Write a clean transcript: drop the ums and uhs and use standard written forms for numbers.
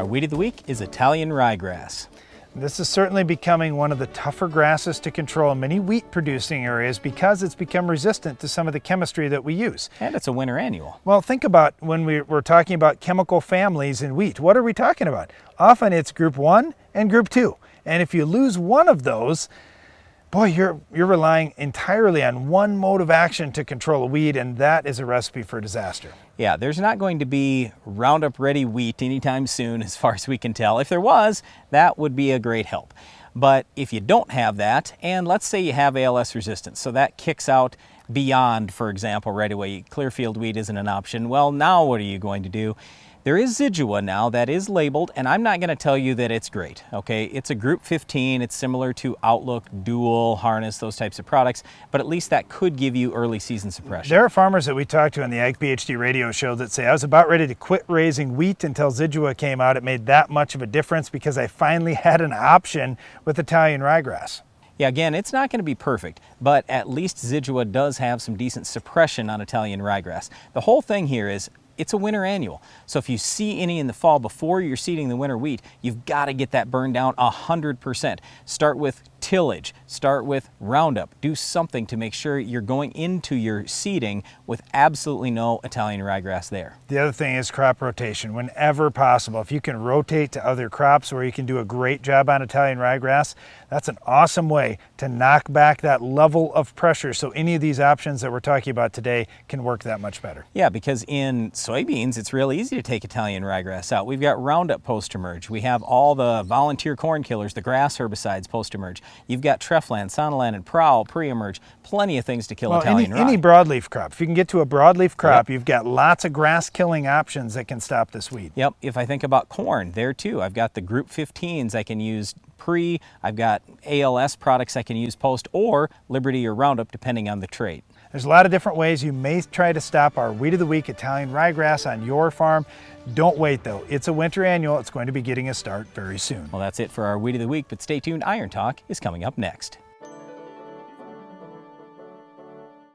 weed of the week is Italian ryegrass. This is certainly becoming one of the tougher grasses to control in many wheat producing areas because it's become resistant to some of the chemistry that we use. And it's a winter annual. Well, think about when we're talking about chemical families in wheat. What are we talking about? Often it's group 1 and group 2. And if you lose one of those, boy, you're relying entirely on one mode of action to control a weed, and that is a recipe for disaster. Yeah, there's not going to be Roundup ready wheat anytime soon as far as we can tell. If there was, that would be a great help. But if you don't have that, and let's say you have ALS resistance, so that kicks out beyond, for example, right away, Clearfield wheat isn't an option. Well, now what are you going to do? There is Zidua now that is labeled, and I'm not going to tell you that it's great, okay? It's a group 15. It's similar to Outlook, Dual, Harness, those types of products, but at least that could give you early season suppression. There are farmers that we talked to on the Ag PhD radio show that say, I was about ready to quit raising wheat until Zidua came out. It made that much of a difference because I finally had an option with Italian ryegrass. Yeah, again, it's not going to be perfect, but at least Zidua does have some decent suppression on Italian ryegrass. The whole thing here is it's a winter annual. So if you see any in the fall before you're seeding the winter wheat, you've got to get that burned down 100%. Start with tillage, start with Roundup. Do something to make sure you're going into your seeding with absolutely no Italian ryegrass there. The other thing is crop rotation. Whenever possible, if you can rotate to other crops where you can do a great job on Italian ryegrass, that's an awesome way to knock back that level of pressure so any of these options that we're talking about today can work that much better. Yeah, because in soybeans, it's real easy to take Italian ryegrass out. We've got Roundup post-emerge. We have all the volunteer corn killers, the grass herbicides post-emerge. You've got Treflan, Sonalan, and Prowl pre-emerge. Plenty of things to kill Italian rye. Any broadleaf crop. If you can get to a broadleaf crop, You've got lots of grass-killing options that can stop this weed. Yep, if I think about corn, there too, I've got the group 15s I can use pre, I've got ALS products I can use post, or Liberty or Roundup, depending on the trait. There's a lot of different ways you may try to stop our weed of the week Italian ryegrass on your farm. Don't wait though. It's a winter annual. It's going to be getting a start very soon. Well, that's it for our weed of the week, but stay tuned. Iron Talk is coming up next.